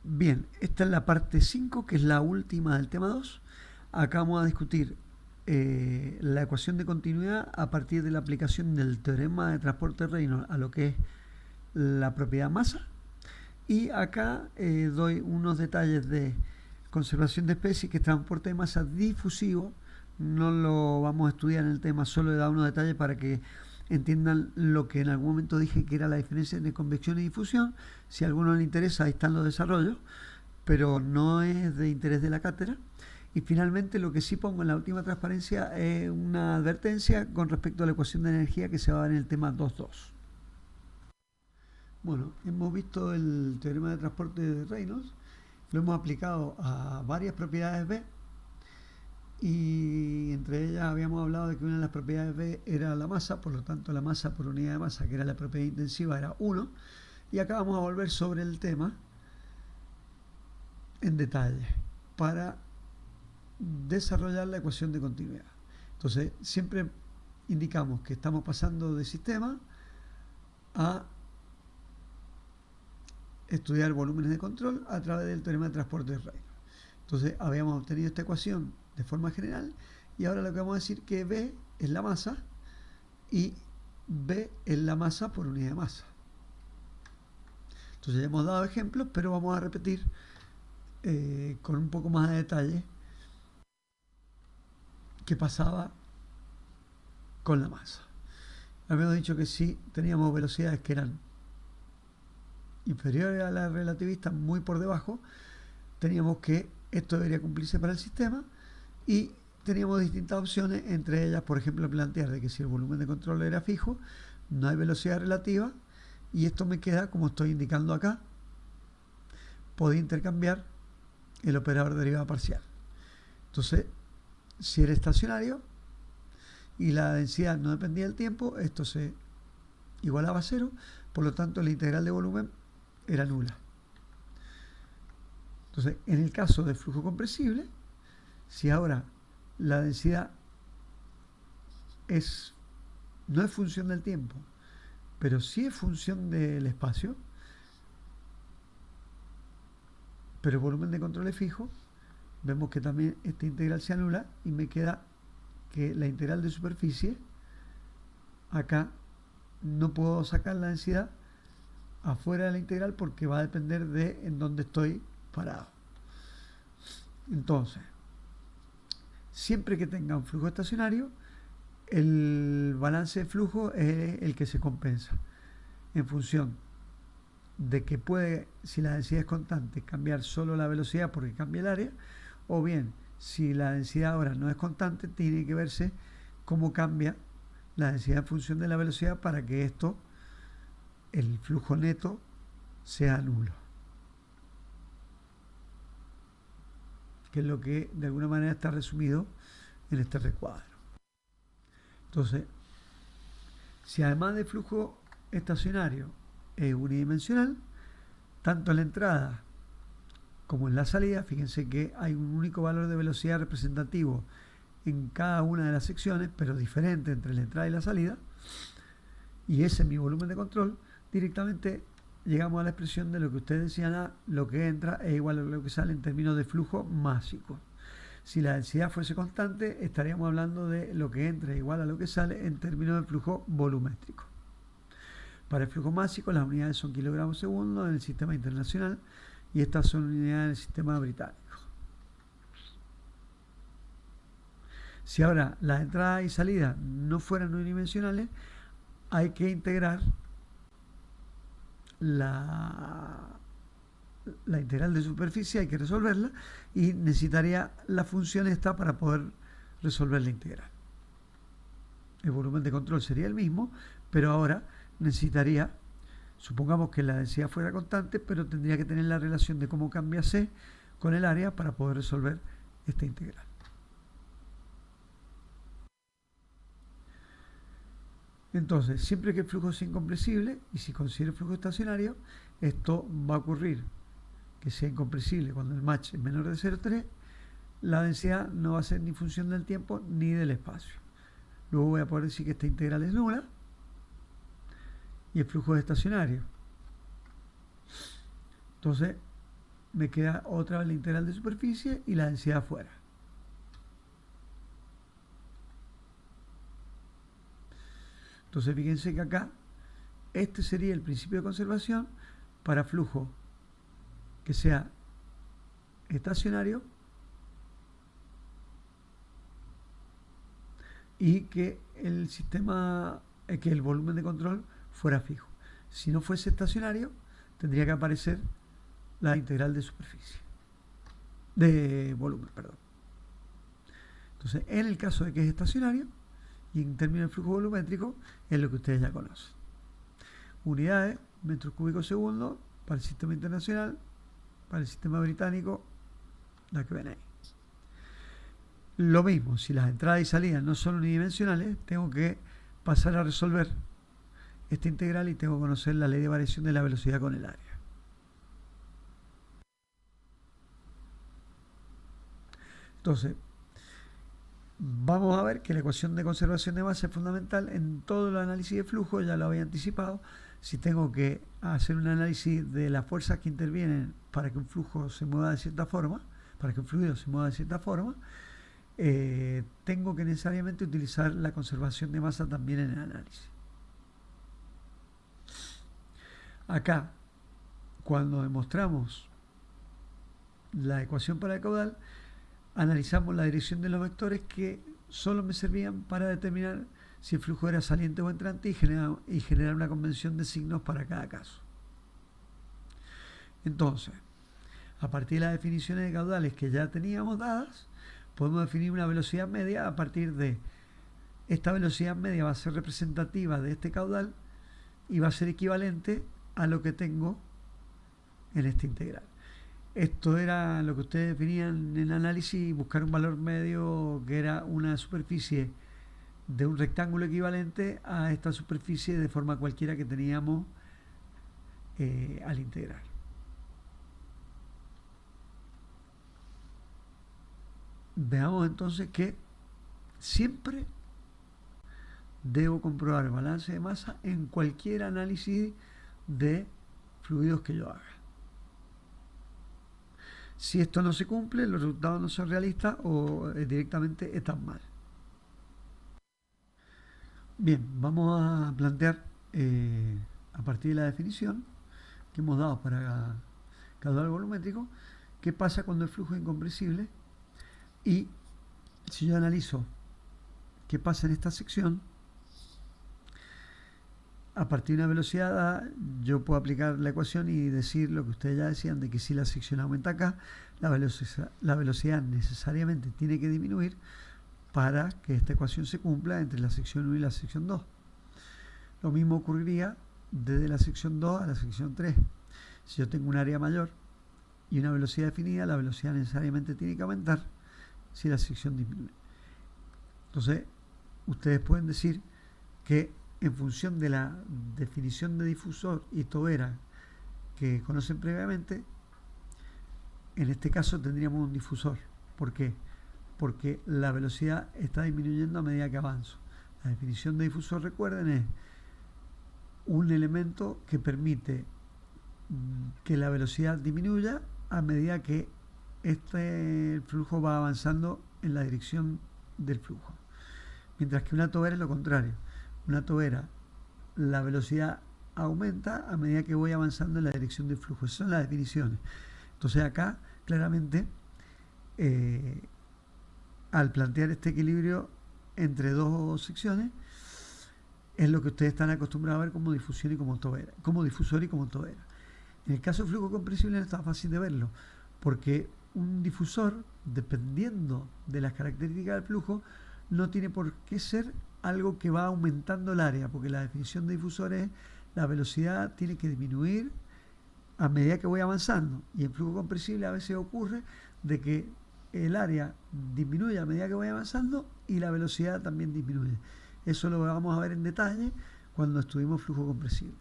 Bien, esta es la parte 5, que es la última del tema 2. Acá vamos a discutir la ecuación de continuidad a partir de la aplicación del teorema de transporte de Reynolds a lo que es la propiedad masa. Y acá doy unos detalles de conservación de especies, que es transporte de masa difusivo. No lo vamos a estudiar en el tema, solo he dado unos detalles para que entiendan lo que en algún momento dije que era la diferencia entre convección y difusión. Si a alguno le interesa, ahí están los desarrollos, pero no es de interés de la cátedra. Y finalmente lo que sí pongo en la última transparencia es una advertencia con respecto a la ecuación de energía que se va a ver en el tema 2.2. Bueno, hemos visto el teorema de transporte de Reynolds, lo hemos aplicado a varias propiedades B, y entre ellas habíamos hablado de que una de las propiedades B era la masa, por lo tanto la masa por unidad de masa, que era la propiedad intensiva, era 1, y acá vamos a volver sobre el tema en detalle para desarrollar la ecuación de continuidad. Entonces siempre indicamos que estamos pasando de sistema a estudiar volúmenes de control a través del teorema de transporte de Reynolds. Entonces habíamos obtenido esta ecuación de forma general, y ahora lo que vamos a decir que B es la masa y B es la masa por unidad de masa. Entonces ya hemos dado ejemplos, pero vamos a repetir con un poco más de detalle qué pasaba con la masa. Habíamos dicho que si teníamos velocidades que eran inferiores a la relativista, muy por debajo, teníamos que esto debería cumplirse para el sistema, y teníamos distintas opciones, entre ellas, por ejemplo, plantear de que si el volumen de control era fijo, no hay velocidad relativa, y esto me queda como estoy indicando acá. Podía intercambiar el operador de derivada parcial. Entonces, si era estacionario y la densidad no dependía del tiempo, esto se igualaba a cero, por lo tanto la integral de volumen era nula. Entonces, en el caso de flujo compresible, si ahora la densidad no es función del tiempo, pero sí es función del espacio, pero el volumen de control es fijo, vemos que también esta integral se anula y me queda que la integral de superficie, acá no puedo sacar la densidad afuera de la integral porque va a depender de en dónde estoy parado. Entonces, siempre que tenga un flujo estacionario, el balance de flujo es el que se compensa en función de que puede, si la densidad es constante, cambiar solo la velocidad porque cambia el área, o bien si la densidad ahora no es constante, tiene que verse cómo cambia la densidad en función de la velocidad para que esto, el flujo neto, sea nulo, que es lo que de alguna manera está resumido en este recuadro. Entonces, si además de flujo estacionario es unidimensional, tanto en la entrada como en la salida, fíjense que hay un único valor de velocidad representativo en cada una de las secciones, pero diferente entre la entrada y la salida, y ese es mi volumen de control, directamente llegamos a la expresión de lo que ustedes decían, lo que entra es igual a lo que sale en términos de flujo másico. Si la densidad fuese constante, estaríamos hablando de lo que entra igual a lo que sale en términos de flujo volumétrico. Para el flujo másico, las unidades son kilogramos segundo en el sistema internacional, y estas son unidades del sistema británico. Si ahora las entradas y salidas no fueran unidimensionales, hay que integrar la integral de superficie, hay que resolverla, y necesitaría la función esta para poder resolver la integral. El volumen de control sería el mismo, pero ahora necesitaría, supongamos que la densidad fuera constante, pero tendría que tener la relación de cómo cambia C con el área para poder resolver esta integral. Entonces, siempre que el flujo sea incompresible, y si considero flujo estacionario, esto va a ocurrir que sea incompresible cuando el match es menor de 0,3, la densidad no va a ser ni función del tiempo ni del espacio. Luego voy a poder decir que esta integral es nula y el flujo es estacionario. Entonces, me queda otra vez la integral de superficie y la densidad afuera. Entonces fíjense que acá este sería el principio de conservación para flujo que sea estacionario y que el sistema, que el volumen de control fuera fijo. Si no fuese estacionario, tendría que aparecer la integral de superficie, de volumen, perdón. Entonces, en el caso de que es estacionario, y en términos de flujo volumétrico, es lo que ustedes ya conocen. Unidades, metros cúbicos segundo, para el sistema internacional, para el sistema británico, la que ven ahí. Lo mismo, si las entradas y salidas no son unidimensionales, tengo que pasar a resolver esta integral y tengo que conocer la ley de variación de la velocidad con el área. Entonces, vamos a ver que la ecuación de conservación de masa es fundamental en todo el análisis de flujo, ya lo había anticipado. Si tengo que hacer un análisis de las fuerzas que intervienen para que un flujo se mueva de cierta forma, para que un fluido se mueva de cierta forma, tengo que necesariamente utilizar la conservación de masa también en el análisis. Acá, cuando demostramos la ecuación para el caudal, analizamos la dirección de los vectores que solo me servían para determinar si el flujo era saliente o entrante y generar una convención de signos para cada caso. Entonces, a partir de las definiciones de caudales que ya teníamos dadas, podemos definir una velocidad media a partir de esta velocidad media va a ser representativa de este caudal y va a ser equivalente a lo que tengo en esta integral. Esto era lo que ustedes definían en análisis, buscar un valor medio que era una superficie de un rectángulo equivalente a esta superficie de forma cualquiera que teníamos al integrar. Veamos entonces que siempre debo comprobar el balance de masa en cualquier análisis de fluidos que yo haga. Si esto no se cumple, los resultados no son realistas o directamente están mal. Bien, vamos a plantear a partir de la definición que hemos dado para caudal volumétrico, qué pasa cuando el flujo es incompresible y si yo analizo qué pasa en esta sección, a partir de una velocidad dada, yo puedo aplicar la ecuación y decir lo que ustedes ya decían, de que si la sección aumenta acá, la velocidad necesariamente tiene que disminuir para que esta ecuación se cumpla entre la sección 1 y la sección 2. Lo mismo ocurriría desde la sección 2 a la sección 3. Si yo tengo un área mayor y una velocidad definida, la velocidad necesariamente tiene que aumentar si la sección disminuye. Entonces, ustedes pueden decir que en función de la definición de difusor y tobera que conocen previamente, en este caso tendríamos un difusor. ¿Por qué? Porque la velocidad está disminuyendo a medida que avanzo. La definición de difusor, recuerden, es un elemento que permite que la velocidad disminuya a medida que el flujo va avanzando en la dirección del flujo. Mientras que una tobera es lo contrario. Una tobera, la velocidad aumenta a medida que voy avanzando en la dirección del flujo. Esas son las definiciones. Entonces acá, claramente, al plantear este equilibrio entre dos secciones, es lo que ustedes están acostumbrados a ver como difusión y como tobera, como difusor y como tobera. En el caso del flujo compresible no está fácil de verlo, porque un difusor, dependiendo de las características del flujo, no tiene por qué ser algo que va aumentando el área, porque la definición de difusor es la velocidad tiene que disminuir a medida que voy avanzando, y en flujo compresible a veces ocurre de que el área disminuye a medida que voy avanzando y la velocidad también disminuye. Eso lo vamos a ver en detalle cuando estudiemos flujo compresible.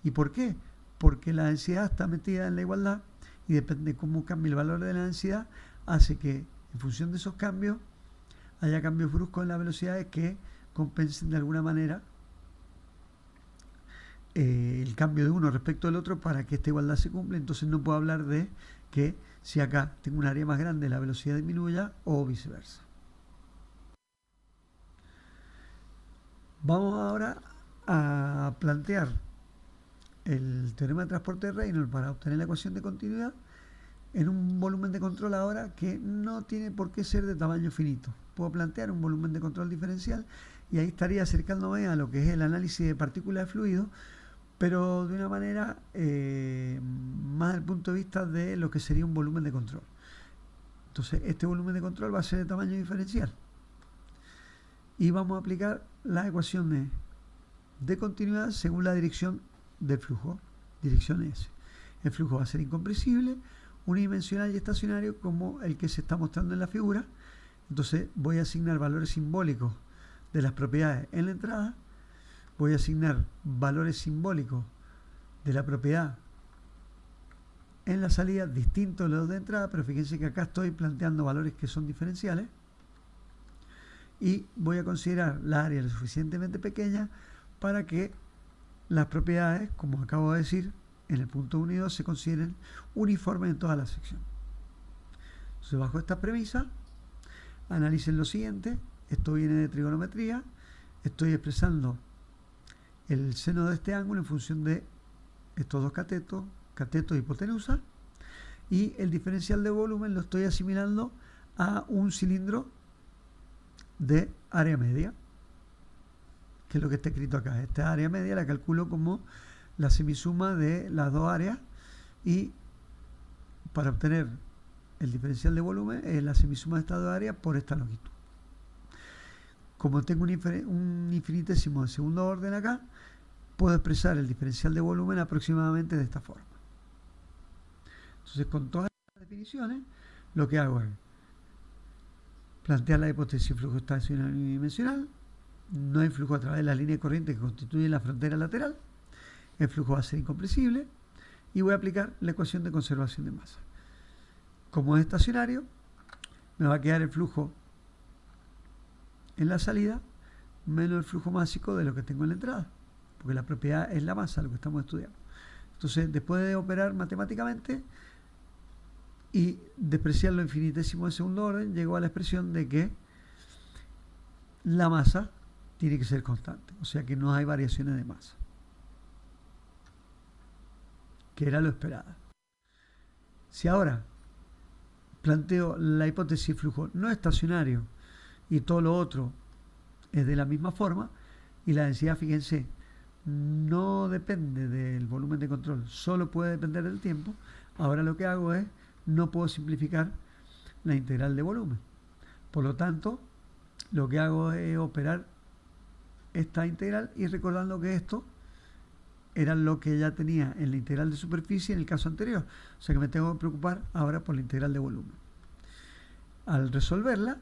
¿Y por qué? Porque la densidad está metida en la igualdad y depende de cómo cambie el valor de la densidad, hace que en función de esos cambios haya cambios bruscos en las velocidades que compensen de alguna manera el cambio de uno respecto del otro para que esta igualdad se cumpla. Entonces no puedo hablar de que si acá tengo un área más grande la velocidad disminuya o viceversa. Vamos ahora a plantear el teorema de transporte de Reynolds para obtener la ecuación de continuidad en un volumen de control ahora que no tiene por qué ser de tamaño finito. Puedo plantear un volumen de control diferencial y ahí estaría acercándome a lo que es el análisis de partículas de fluido, pero de una manera más desde el punto de vista de lo que sería un volumen de control. Entonces, este volumen de control va a ser de tamaño diferencial. Y vamos a aplicar las ecuaciones de continuidad según la dirección del flujo, dirección S. El flujo va a ser incompresible, unidimensional y estacionario como el que se está mostrando en la figura. Entonces voy a asignar valores simbólicos de las propiedades en la entrada, voy a asignar valores simbólicos de la propiedad en la salida, distintos de los de entrada, pero fíjense que acá estoy planteando valores que son diferenciales y voy a considerar la área lo suficientemente pequeña para que las propiedades, como acabo de decir, en el punto 1 y 2 se consideren uniformes en toda la sección. Entonces, bajo esta premisa, analicen lo siguiente. Esto viene de trigonometría. Estoy expresando el seno de este ángulo en función de estos dos catetos y hipotenusa. Y el diferencial de volumen lo estoy asimilando a un cilindro de área media, que es lo que está escrito acá. Esta área media la calculo como la semisuma de las dos áreas y para obtener el diferencial de volumen es la semisuma de estas dos áreas por esta longitud. Como tengo un infinitésimo de segundo orden acá, puedo expresar el diferencial de volumen aproximadamente de esta forma. Entonces, con todas estas definiciones, lo que hago es plantear la hipótesis de flujo estacionario unidimensional. No hay flujo a través de la línea de corriente que constituye la frontera lateral. El flujo va a ser incompresible y voy a aplicar la ecuación de conservación de masa. Como es estacionario, me va a quedar el flujo en la salida menos el flujo másico de lo que tengo en la entrada, porque la propiedad es la masa, lo que estamos estudiando. Entonces, después de operar matemáticamente y despreciar lo infinitésimo de segundo orden, llego a la expresión de que la masa tiene que ser constante, o sea que no hay variaciones de masa, que era lo esperado. Si ahora planteo la hipótesis de flujo no estacionario y todo lo otro es de la misma forma, y la densidad, fíjense, no depende del volumen de control, solo puede depender del tiempo, ahora lo que hago es, no puedo simplificar la integral de volumen. Por lo tanto, lo que hago es operar esta integral y recordando que esto era lo que ya tenía en la integral de superficie en el caso anterior. O sea que me tengo que preocupar ahora por la integral de volumen. Al resolverla,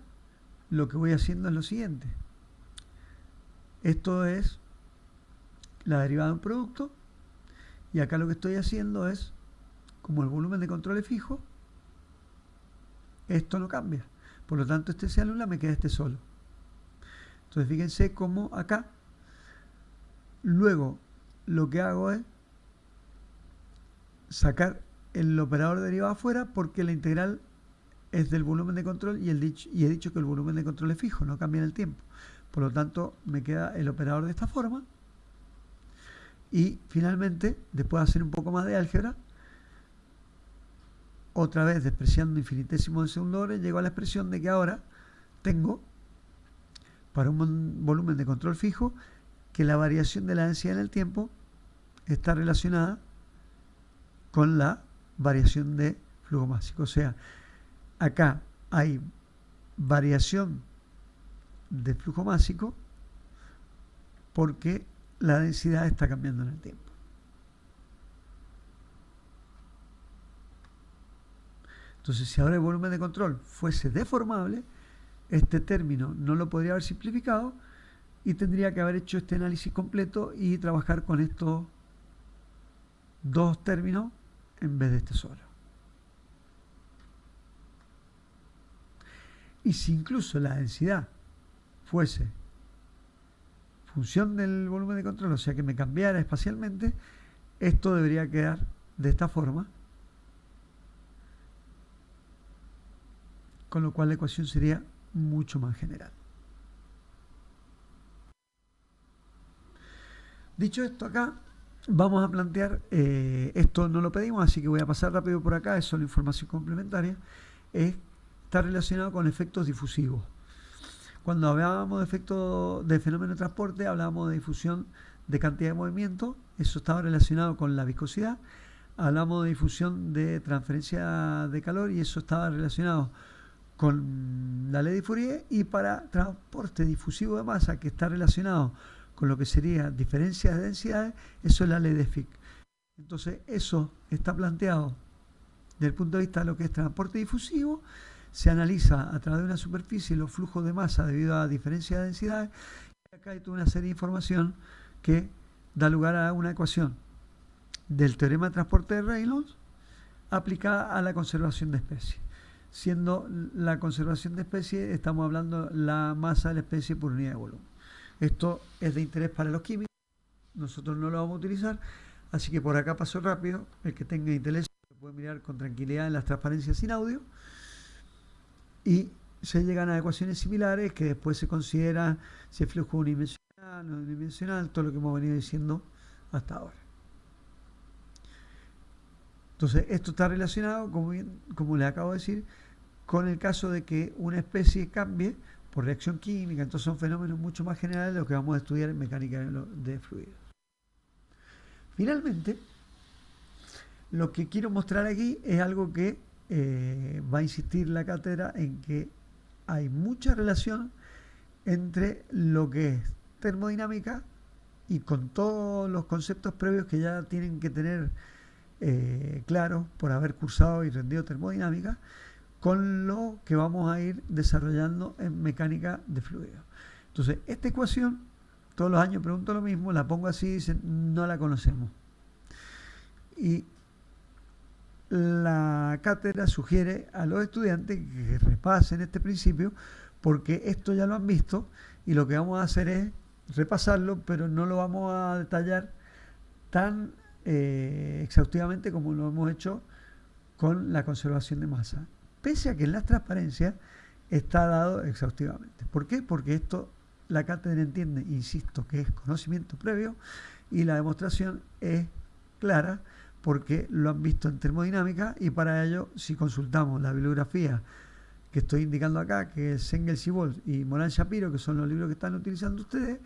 lo que voy haciendo es lo siguiente. Esto es la derivada de un producto y acá lo que estoy haciendo es, como el volumen de control es fijo, esto no cambia. Por lo tanto, este se anula, me queda este solo. Entonces, fíjense cómo acá, luego lo que hago es sacar el operador derivado afuera porque la integral es del volumen de control y he dicho que el volumen de control es fijo, no cambia en el tiempo. Por lo tanto, me queda el operador de esta forma. Y finalmente, después de hacer un poco más de álgebra, otra vez despreciando infinitésimo de segundo orden, llego a la expresión de que ahora tengo, para un volumen de control fijo, que la variación de la densidad en el tiempo está relacionada con la variación de flujo másico. O sea, acá hay variación de flujo másico porque la densidad está cambiando en el tiempo. Entonces, si ahora el volumen de control fuese deformable, este término no lo podría haber simplificado y tendría que haber hecho este análisis completo y trabajar con estos dos términos en vez de este solo. Y si incluso la densidad fuese función del volumen de control, o sea que me cambiara espacialmente, esto debería quedar de esta forma con lo cual la ecuación sería mucho más general. Dicho esto, acá vamos a plantear, esto no lo pedimos, así que voy a pasar rápido por acá, es solo información complementaria, está relacionado con efectos difusivos. Cuando hablábamos de efectos de fenómeno de transporte, hablábamos de difusión de cantidad de movimiento, eso estaba relacionado con la viscosidad. Hablamos de difusión de transferencia de calor y eso estaba relacionado con la ley de Fourier, y para transporte difusivo de masa, que está relacionado con lo que sería diferencias de densidades, eso es la ley de Fick. Entonces eso está planteado desde el punto de vista de lo que es transporte difusivo. Se analiza a través de una superficie los flujos de masa debido a diferencias de densidades, y acá hay toda una serie de información que da lugar a una ecuación del teorema de transporte de Reynolds aplicada a la conservación de especies. Siendo la conservación de especies, estamos hablando de la masa de la especie por unidad de volumen. Esto es de interés para los químicos, nosotros no lo vamos a utilizar, así que por acá paso rápido. El que tenga interés puede mirar con tranquilidad en las transparencias sin audio, y se llegan a ecuaciones similares que después se considera si el flujo unidimensional, no unidimensional, todo lo que hemos venido diciendo hasta ahora. Entonces, esto está relacionado, como les acabo de decir, con el caso de que una especie cambie por reacción química. Entonces son fenómenos mucho más generales de lo que vamos a estudiar en mecánica de fluidos. Finalmente, lo que quiero mostrar aquí es algo que va a insistir la cátedra en que hay mucha relación entre lo que es termodinámica y con todos los conceptos previos que ya tienen que tener claros por haber cursado y rendido termodinámica, con lo que vamos a ir desarrollando en mecánica de fluidos. Entonces, esta ecuación, todos los años pregunto lo mismo, la pongo así y dicen, no la conocemos. Y la cátedra sugiere a los estudiantes que repasen este principio, porque esto ya lo han visto y lo que vamos a hacer es repasarlo, pero no lo vamos a detallar tan exhaustivamente como lo hemos hecho con la conservación de masa, pese a que en las transparencias está dado exhaustivamente. ¿Por qué? Porque esto la cátedra entiende, insisto, que es conocimiento previo, y la demostración es clara porque lo han visto en termodinámica, y para ello, si consultamos la bibliografía que estoy indicando acá, que es Engels y Boltz y Morán Shapiro, que son los libros que están utilizando ustedes,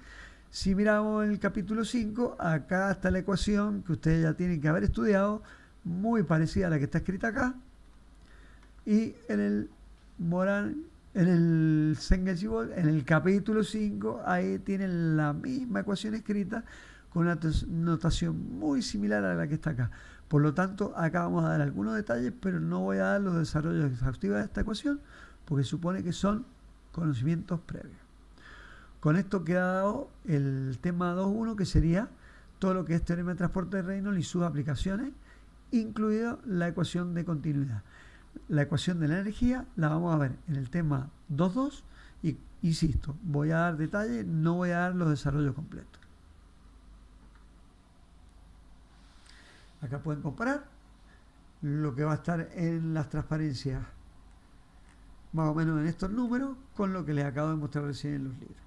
si miramos el capítulo 5, acá está la ecuación que ustedes ya tienen que haber estudiado, muy parecida a la que está escrita acá, y en el Morán, en el Engels y Boltz, en el capítulo 5, ahí tienen la misma ecuación escrita con una notación muy similar a la que está acá. Por lo tanto, acá vamos a dar algunos detalles, pero no voy a dar los desarrollos exhaustivos de esta ecuación, porque supone que son conocimientos previos. Con esto queda dado el tema 2.1, que sería todo lo que es teorema de transporte de Reynolds y sus aplicaciones, incluida la ecuación de continuidad. La ecuación de la energía la vamos a ver en el tema 2.2 y, insisto, voy a dar detalles, no voy a dar los desarrollos completos. Acá pueden comparar lo que va a estar en las transparencias más o menos en estos números con lo que les acabo de mostrar recién en los libros.